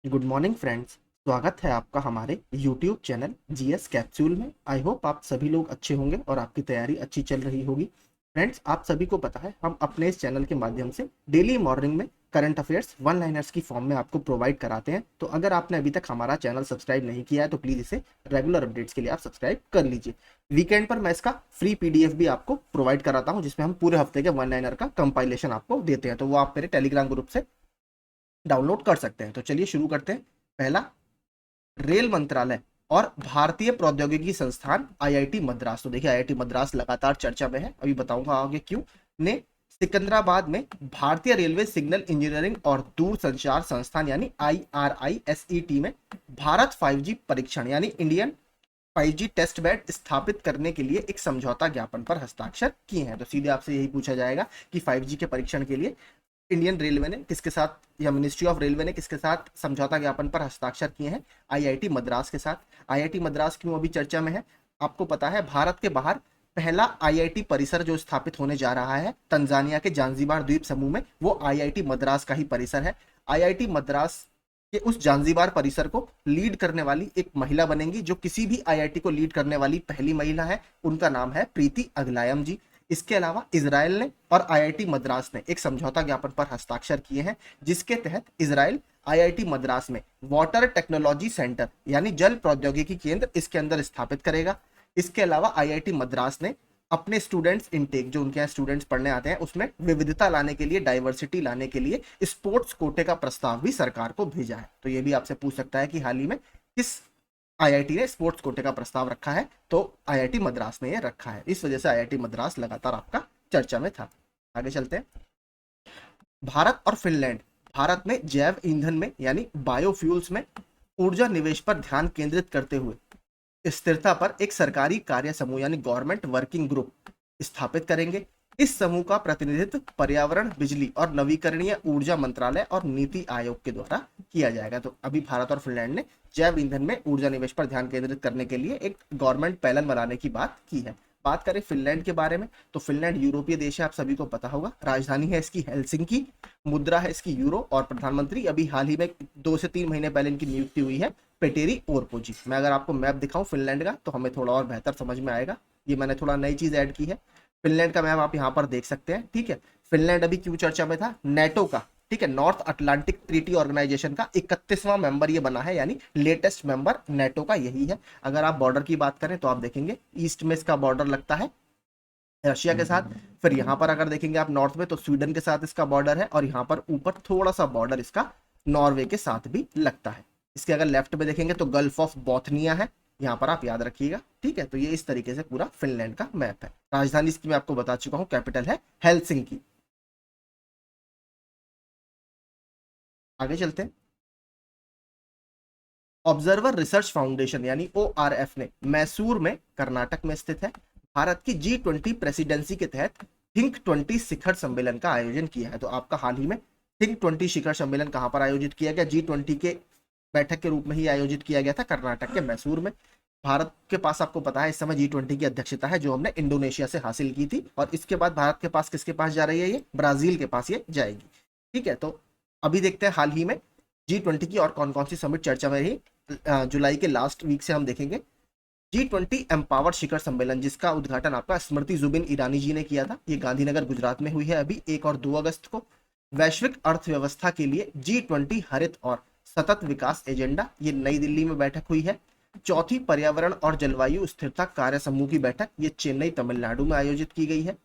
Good morning friends. स्वागत है आपका हमारे यूट्यूब चैनल जीएस कैप्सूल में। आई होप आप सभी लोग अच्छे होंगे और आपकी तैयारी अच्छी चल रही होगी। फ्रेंड्स, आप सभी को पता है हम अपने इस चैनल के माध्यम से डेली मॉर्निंग में करंट अफेयर्स वन लाइनर्स की फॉर्म में आपको प्रोवाइड कराते हैं। तो अगर आपने अभी तक हमारा चैनल सब्सक्राइब नहीं किया है तो प्लीज़ इसे रेगुलर अपडेट्स के लिए आप सब्सक्राइब कर लीजिए। वीकेंड पर मैं इसका फ्री पीडीएफ भी आपको प्रोवाइड कराता हूँ जिसमें हम पूरे हफ्ते के वन लाइनर का कंपाइलेशन आपको देते हैं। तो वो आप मेरे टेलीग्राम ग्रुप से डाउनलोड कर सकते हैं। तो चलिए शुरू करते हैं। पहला, रेल मंत्रालय और भारतीय प्रौद्योगिकी संस्थान आईआईटी मद्रास। तो देखिए आईआईटी मद्रास लगातार चर्चा में है, अभी बताऊंगा आगे क्यों। ने सिकंदराबाद में भारतीय रेलवे सिग्नल इंजीनियरिंग और दूरसंचार संस्थान यानी IRISET में भारत 5G परीक्षण यानी इंडियन 5G टेस्ट बेड स्थापित करने के लिए एक समझौता ज्ञापन पर हस्ताक्षर किए हैं। तो सीधे आपसे यही पूछा जाएगा कि 5G के परीक्षण के लिए इंडियन रेलवे ने किसके साथ या मिनिस्ट्री ऑफ रेलवे ने किसके साथ समझौता ज्ञापन पर हस्ताक्षर किए हैं? आईआईटी मद्रास के साथ। आईआईटी मद्रास क्यों अभी चर्चा में है? आपको पता है भारत के बाहर पहला आईआईटी परिसर जो स्थापित होने जा रहा है तंजानिया के जांजिबार द्वीप समूह में, वो आईआईटी मद्रास का ही परिसर है। आईआईटी मद्रास के उस जांजिबार परिसर को लीड करने वाली एक महिला बनेंगी, जो किसी भी आईआईटी को लीड करने वाली पहली महिला है। उनका नाम है प्रीति अगलायम जी। इसके अलावा इजराइल ने और आईआईटी मद्रास ने एक समझौता ज्ञापन पर हस्ताक्षर किए हैं, जिसके तहत इजराइल आईआईटी मद्रास में वाटर टेक्नोलॉजी सेंटर यानी जल प्रौद्योगिकी केंद्र इसके अंदर स्थापित करेगा। इसके अलावा आईआईटी मद्रास ने अपने स्टूडेंट्स इनटेक, जो उनके यहाँ स्टूडेंट्स पढ़ने आते हैं, उसमें विविधता लाने के लिए, डाइवर्सिटी लाने के लिए स्पोर्ट्स कोटे का प्रस्ताव भी सरकार को भेजा है। तो ये भी आपसे पूछ सकता है कि हाल ही में किस आईआईटी ने स्पोर्ट्स कोटे का प्रस्ताव रखा है? तो आईआईटी मद्रास ने ये रखा है। इस वजह से आईआईटी मद्रास लगातार आपका चर्चा में था। आगे चलते हैं। भारत और फिनलैंड भारत में जैव ईंधन में यानी बायोफ्यूल्स में ऊर्जा निवेश पर ध्यान केंद्रित करते हुए स्थिरता पर एक सरकारी कार्य समूह यानी गवर्नमेंट वर्किंग ग्रुप स्थापित करेंगे। इस समूह का प्रतिनिधित्व पर्यावरण, बिजली और नवीकरणीय ऊर्जा मंत्रालय और नीति आयोग के द्वारा किया जाएगा। तो अभी भारत और फिनलैंड ने जैव ईंधन में ऊर्जा निवेश पर ध्यान केंद्रित करने के लिए एक गवर्नमेंट पैनल बनाने की बात की है। बात करें फिनलैंड के बारे में, तो फिनलैंड यूरोपीय देश है, आप सभी को पता होगा। राजधानी है इसकी हेलसिंकी, मुद्रा है इसकी यूरो, और प्रधानमंत्री अभी हाल ही में 2 से 3 महीने पहले इनकी नियुक्ति हुई है पेटेरी ओरपो जी। मैं अगर आपको मैप दिखाऊं फिनलैंड का तो हमें थोड़ा और बेहतर समझ में आएगा। ये मैंने थोड़ा नई चीज ऐड की है। फिनलैंड का मैप आप यहाँ पर देख सकते हैं। ठीक है, फिनलैंड अभी क्यों चर्चा में था? नेटो का, ठीक है, नॉर्थ अटलांटिक ट्रीटी ऑर्गेनाइजेशन का 31वां मेंबर ये बना है, यानी लेटेस्ट मेंबर नेटो का यही है। अगर आप बॉर्डर की बात करें तो आप देखेंगे ईस्ट में इसका बॉर्डर लगता है रशिया के साथ। फिर यहाँ पर अगर देखेंगे आप नॉर्थ में तो स्वीडन के साथ इसका बॉर्डर है, और यहाँ पर ऊपर थोड़ा सा बॉर्डर इसका नॉर्वे के साथ भी लगता है। इसके अगर लेफ्ट में देखेंगे तो गल्फ ऑफ बोथनिया है, यहाँ पर आप याद रखिएगा। ठीक है, तो ये इस तरीके से पूरा फिनलैंड का मैप है। राजधानी इसकी मैं आपको बता चुका हूँ, कैपिटल है हेलसिंकी। आगे चलते हैं। ऑब्जर्वर रिसर्च फाउंडेशन यानी ORF ने मैसूर में, कर्नाटक में स्थित है, भारत की G20 प्रेसिडेंसी के तहत थिंक 20 शिखर सम्मेलन का आयोजन किया है। तो आपका हाल ही में थिंक 20 शिखर सम्मेलन कहां पर आयोजित किया गया? G20 के बैठक के रूप में ही आयोजित किया गया था कर्नाटक के मैसूर में। भारत के पास आपको पता है इस समय G20 की अध्यक्षता है, जो हमने इंडोनेशिया से हासिल की थी, और इसके बाद भारत के पास किसके पास जा रही है? ये ब्राजील के पास ये जाएगी। ठीक है, तो अभी देखते हैं हाल ही में G20 की और कौन कौन सी समिट चर्चा में रही। जुलाई के लास्ट वीक से हम देखेंगे G20 एम्पावर शिखर सम्मेलन, जिसका उद्घाटन आपका स्मृति जुबिन ईरानी जी ने किया था। ये गांधीनगर गुजरात में हुई है अभी 1 और 2 अगस्त को। वैश्विक अर्थव्यवस्था के लिए G20 हरित और सतत विकास एजेंडा, ये नई दिल्ली में बैठक हुई है। चौथी पर्यावरण और जलवायु स्थिरता कार्य समूह की बैठक, ये चेन्नई तमिलनाडु में आयोजित की गई है।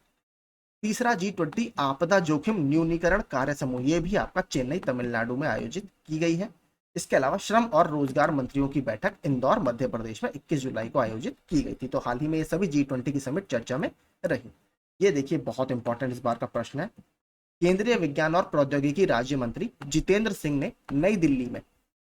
तीसरा G20 आपदा जोखिम न्यूनीकरण कार्य समूह, ये भी आपका चेन्नई तमिलनाडु में आयोजित की गई है। इसके अलावा श्रम और रोजगार मंत्रियों की बैठक इंदौर मध्य प्रदेश में 21 जुलाई को आयोजित की गई थी। तो हाल ही में ये सभी G20 की समिट चर्चा में रही। ये देखिए बहुत इंपॉर्टेंट इस बार का प्रश्न है। केंद्रीय विज्ञान और प्रौद्योगिकी राज्य मंत्री जितेंद्र सिंह ने नई दिल्ली में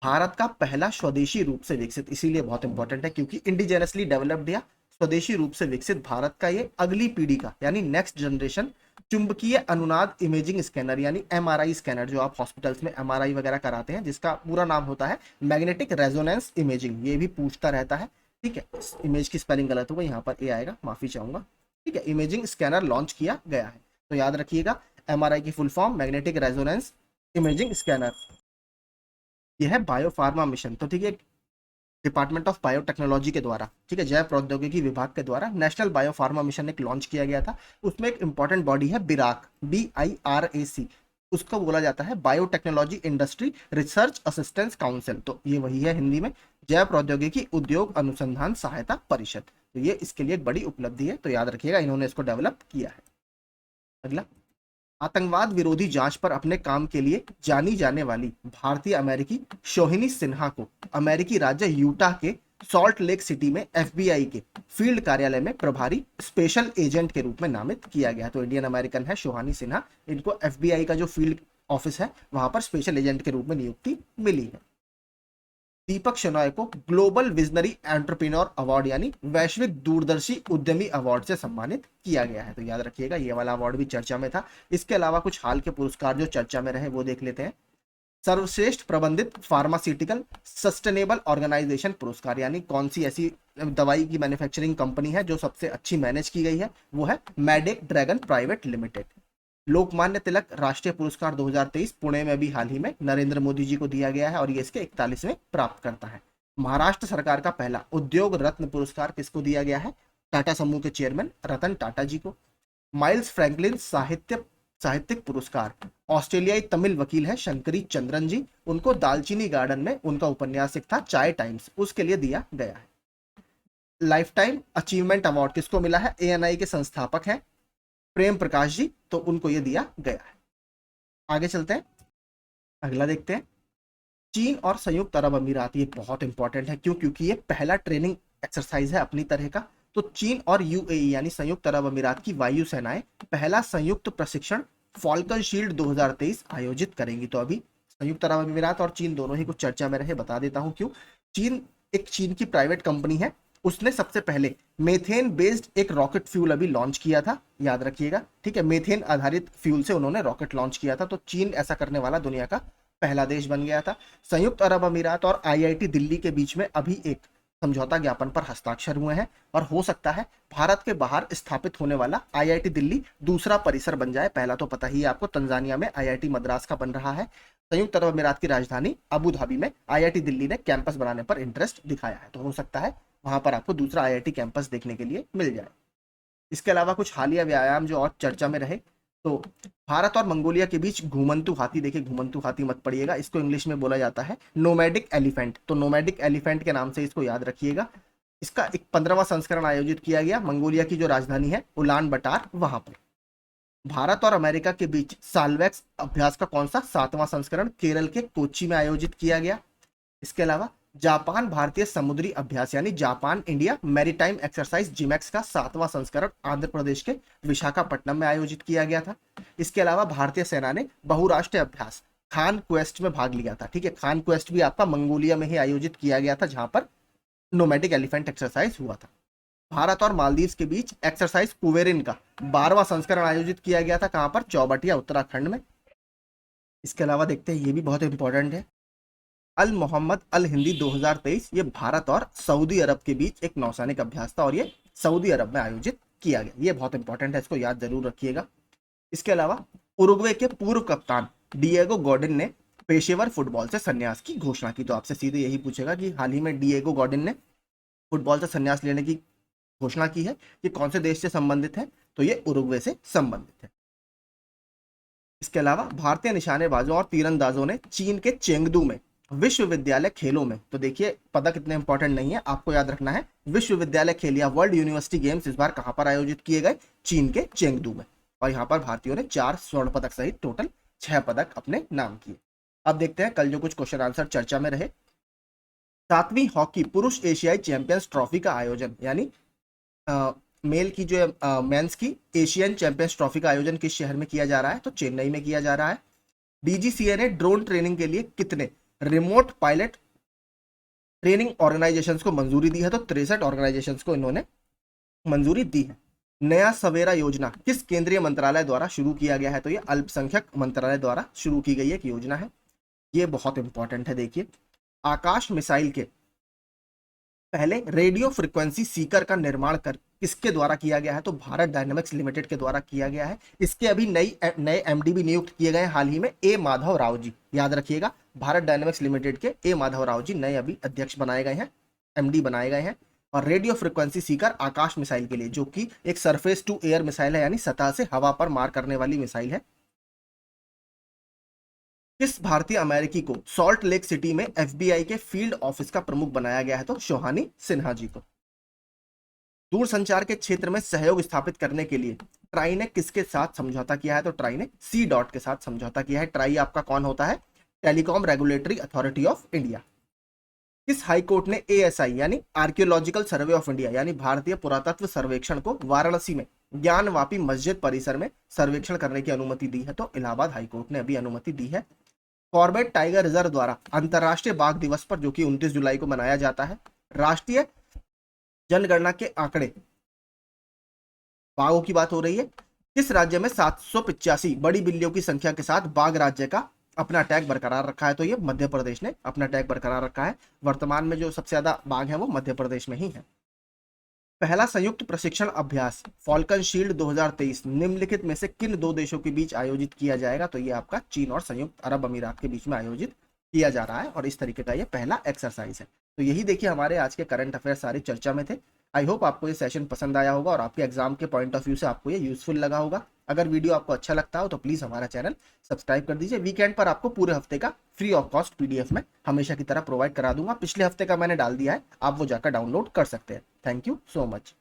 भारत का पहला स्वदेशी रूप से विकसित, इसीलिए बहुत इंपॉर्टेंट है क्योंकि इंडिजेनसली डेवलप्ड या स्वदेशी रूप से विकसित भारत का ये अगली पीढ़ी का यानी नेक्स्ट जनरेशन चुंबकीय अनुनाद इमेजिंग स्कैनर यानी MRI स्कैनर, जो आप हॉस्पिटल्स में MRI वगैरह कराते हैं, जिसका पूरा नाम होता है मैग्नेटिक रेजोनेंस इमेजिंग, ये भी पूछता रहता है। ठीक है, इमेज की स्पेलिंग गलत हो गई, यहाँ पर ए आएगा, माफी चाहूंगा। ठीक है, इमेजिंग स्कैनर लॉन्च किया गया है। तो याद रखिएगा MRI की full form magnetic resonance imaging scanner. यह है बायोफार्मा मिशन। तो ठीक है, डिपार्टमेंट ऑफ बायोटेक्नोलॉजी के द्वारा, ठीक है, जैव प्रौद्योगिकी विभाग के द्वारा नेशनल बायोफार्मा मिशन एक लॉन्च किया गया था। उसमें एक इंपॉर्टेंट बॉडी है बिराक, BIRAC, उसको बोला जाता है biotechnology industry research assistance council. तो ये वही है हिंदी में, जैव प्रौद्योगिकी उद्योग अनुसंधान सहायता परिषद। तो ये इसके लिए एक बड़ी उपलब्धि है, तो याद रखिएगा इन्होंने इसको डेवलप किया है। अगला, आतंकवाद विरोधी जांच पर अपने काम के लिए जानी जाने वाली भारतीय अमेरिकी शोहिनी सिन्हा को अमेरिकी राज्य यूटा के सॉल्ट लेक सिटी में FBI के फील्ड कार्यालय में प्रभारी स्पेशल एजेंट के रूप में नामित किया गया। तो इंडियन अमेरिकन है शोहानी सिन्हा, इनको FBI का जो फील्ड ऑफिस है वहां पर स्पेशल एजेंट के रूप में नियुक्ति मिली है। दीपक शोनाय को ग्लोबल विजनरी एंटरप्रेन्योर अवार्ड यानी वैश्विक दूरदर्शी उद्यमी अवार्ड से सम्मानित किया गया है। तो याद रखिएगा ये वाला अवार्ड भी चर्चा में था। इसके अलावा कुछ हाल के पुरस्कार जो चर्चा में रहे वो देख लेते हैं। सर्वश्रेष्ठ प्रबंधित फार्मास्यूटिकल सस्टेनेबल ऑर्गेनाइजेशन पुरस्कार, यानी कौन सी ऐसी दवाई की मैन्युफैक्चरिंग कंपनी है जो सबसे अच्छी मैनेज की गई है, वो है मेडेक dragon private limited. Lokmanya Tilak राष्ट्रीय पुरस्कार 2023 पुणे में भी हाल ही में नरेंद्र मोदी जी को दिया गया है और ये इसके 41वें प्राप्त करता है। महाराष्ट्र सरकार का पहला उद्योग रत्न पुरस्कार किसको दिया गया है? टाटा समूह के चेयरमैन रतन टाटा जी को। माइल्स फ्रैंकलिन साहित्यिक पुरस्कार ऑस्ट्रेलियाई तमिल वकील है शंकरी चंद्रन जी, उनको दालचीनी गार्डन में उनका उपन्यासिक था चाय टाइम्स, उसके लिए दिया गया है। लाइफ टाइम अचीवमेंट अवार्ड किसको मिला है? ANI के संस्थापक हैं प्रेम प्रकाश जी, तो उनको ये दिया गया है। आगे चलते हैं, अगला देखते हैं। चीन और संयुक्त अरब अमीरात, ये बहुत इंपॉर्टेंट है, क्यों? क्योंकि ये पहला ट्रेनिंग एक्सरसाइज है अपनी तरह का। तो चीन और UAE यानी संयुक्त अरब अमीरात की वायु सेनाएं पहला संयुक्त प्रशिक्षण फॉल्कन शील्ड 2023 आयोजित करेंगी। तो अभी संयुक्त अरब अमीरात और चीन दोनों ही कुछ चर्चा में रहे, बता देता हूं क्यों। चीन की प्राइवेट कंपनी है, उसने सबसे पहले मेथेन बेस्ड एक रॉकेट फ्यूल अभी लॉन्च किया था, याद रखिएगा, ठीक है। मेथेन आधारित फ्यूल से उन्होंने रॉकेट लॉन्च किया था, तो चीन ऐसा करने वाला दुनिया का पहला देश बन गया था। संयुक्त अरब अमीरात और IIT दिल्ली के बीच में अभी एक समझौता ज्ञापन पर हस्ताक्षर हुए हैं और हो सकता है भारत के बाहर स्थापित होने वाला IIT दिल्ली दूसरा परिसर बन जाए। पहला तो पता ही है आपको, तंजानिया में IIT मद्रास का बन रहा है। संयुक्त अरब अमीरात की राजधानी अबू धाबी में IIT दिल्ली ने कैंपस बनाने पर इंटरेस्ट दिखाया है, तो हो सकता है वहां पर आपको दूसरा IIT कैंपस देखने के लिए मिल जाए। इसके अलावा कुछ हालिया व्यायाम जो और चर्चा में रहे, तो भारत और मंगोलिया के बीच घुमंतु हाथी, देखिए घुमंतु हाथी मत पड़िएगा, इसको इंग्लिश में बोला जाता है नोमैडिक एलिफेंट। तो नोमैडिक एलिफेंट के नाम से इसको याद रखिएगा। इसका एक 15वां संस्करण आयोजित किया गया मंगोलिया की जो राजधानी है उलान बटार, वहां पर। भारत और अमेरिका के बीच सालवैक्स अभ्यास का कौन सा 7वां संस्करण केरल के कोच्चि में आयोजित किया गया। इसके अलावा जापान भारतीय समुद्री अभ्यास यानी Japan India maritime exercise JIMEX का 7वां संस्करण आंध्र प्रदेश के विशाखापट्टनम में आयोजित किया गया था। इसके अलावा भारतीय सेना ने बहुराष्ट्रीय अभ्यास खान क्वेस्ट में भाग लिया था, ठीक है। खान क्वेस्ट भी आपका मंगोलिया में ही आयोजित किया गया था, जहां पर नोमैटिक एलिफेंट एक्सरसाइज हुआ था। भारत और मालदीव के बीच एक्सरसाइज कुवेरिन का 12वां संस्करण आयोजित किया गया था, कहां पर? चौबटिया उत्तराखंड में। इसके अलावा देखते हैं, ये भी बहुत इंपॉर्टेंट है, अल मोहम्मद अल हिंदी 2023, ये भारत और सऊदी अरब के बीच एक नौसैनिक अभ्यास था और ये सऊदी अरब में आयोजित किया गया। ये बहुत इंपॉर्टेंट है, इसको याद जरूर रखिएगा। इसके अलावा उरुग्वे के पूर्व कप्तान डिएगो गॉर्डन ने पेशेवर फुटबॉल से संन्यास की घोषणा की। तो आपसे सीधे यही पूछेगा कि हाल ही में डिएगो गॉर्डन ने फुटबॉल से संन्यास लेने की घोषणा की है, ये कौन से देश से संबंधित है? तो ये उरुग्वे से संबंधित है। इसके अलावा भारतीय निशानेबाजों और तीरंदाजों ने चीन के चेंगदू में विश्वविद्यालय खेलों में, तो देखिए पदक इतने इंपॉर्टेंट नहीं है, आपको याद रखना है विश्वविद्यालय खेल या वर्ल्ड यूनिवर्सिटी गेम्स इस बार कहां पर आयोजित किए गए? चीन के चेंगदू में। और यहां पर भारतीयों ने 4 स्वर्ण पदक सहित टोटल 6 पदक अपने नाम किए। अब देखते हैं कल जो कुछ क्वेश्चन आंसर चर्चा में रहे। 7वीं हॉकी पुरुष एशियाई चैंपियंस ट्रॉफी का आयोजन, यानी मेल की जो मेंस की एशियन चैंपियंस ट्रॉफी का आयोजन किस शहर में किया जा रहा है? तो चेन्नई में किया जा रहा है। DGCA ने ड्रोन ट्रेनिंग के लिए कितने रिमोट पायलट ट्रेनिंग ऑर्गेनाइजेशंस को मंजूरी दी है? तो 63 ऑर्गेनाइजेशंस को इन्होंने मंजूरी दी है। नया सवेरा योजना किस केंद्रीय मंत्रालय द्वारा शुरू किया गया है? तो ये अल्पसंख्यक मंत्रालय द्वारा शुरू की गई एक योजना है। ये बहुत इंपॉर्टेंट है। देखिए, आकाश मिसाइल के पहले रेडियो फ्रिक्वेंसी सीकर का निर्माण कर किसके द्वारा किया गया है? तो भारत डायनामिक्स लिमिटेड के द्वारा किया गया है। इसके अभी नए MD भी नियुक्त किए गए हाल ही में, A माधव राव जी, याद रखिएगा। भारत डायनेमिक्स लिमिटेड के ए माधव राव जी नए अभी अध्यक्ष बनाए गए हैं, एमडी बनाए गए हैं। और रेडियो फ्रिक्वेंसी सीकर आकाश मिसाइल के लिए, जो कि एक सरफेस टू एयर मिसाइल है, यानी सतह से हवा पर मार करने वाली मिसाइल है। किस भारतीय अमेरिकी को सॉल्ट लेक सिटी में एफबीआई के फील्ड ऑफिस का प्रमुख बनाया गया है? तो शोहानी सिन्हा जी को। दूरसंचार के क्षेत्र में सहयोग स्थापित करने के लिए ट्राई ने किसके साथ समझौता किया है? तो ट्राई ने सी डॉट के साथ समझौता किया है। ट्राई आपका कौन होता है? Telecom regulatory authority of India. किस हाई कोर्ट ने एएसआई यानी आर्कियोलॉजिकल सर्वे ऑफ इंडिया यानी भारतीय पुरातत्व सर्वेक्षण को वाराणसी में ज्ञानवापी मस्जिद परिसर में सर्वेक्षण करने की अनुमति दी है? तो इलाहाबाद हाई कोर्ट ने अभी अनुमति दी है। कॉर्बेट टाइगर रिजर्व द्वारा अंतरराष्ट्रीय बाघ दिवस पर, जो कि 29 जुलाई को मनाया जाता है, राष्ट्रीय जनगणना के आंकड़े, बाघों की बात हो रही है, किस राज्य में 785 बड़ी बिल्लियों की संख्या के साथ बाघ राज्य का अपना टैग बरकरार रखा है? तो ये मध्य प्रदेश ने अपना टैग बरकरार रखा है। वर्तमान में जो सबसे ज्यादा बाघ है वो मध्य प्रदेश में ही है। पहला संयुक्त प्रशिक्षण अभ्यास फॉल्कन शील्ड 2023 निम्नलिखित में से किन दो देशों के बीच आयोजित किया जाएगा? तो ये आपका चीन और संयुक्त अरब अमीरात के बीच में आयोजित किया जा रहा है और इस तरीके का ये पहला एक्सरसाइज है। तो यही देखिए हमारे आज के करंट अफेयर सारी चर्चा में थे। आई होप आपको ये सेशन पसंद आया होगा और आपके एग्जाम के पॉइंट ऑफ व्यू से आपको ये यूजफुल लगा होगा। अगर वीडियो आपको अच्छा लगता हो तो प्लीज हमारा चैनल सब्सक्राइब कर दीजिए। वीकेंड पर आपको पूरे हफ्ते का फ्री ऑफ कॉस्ट पीडीएफ में हमेशा की तरह प्रोवाइड करा दूंगा। पिछले हफ्ते का मैंने डाल दिया है, आप वो जाकर डाउनलोड कर सकते हैं। Thank you so much.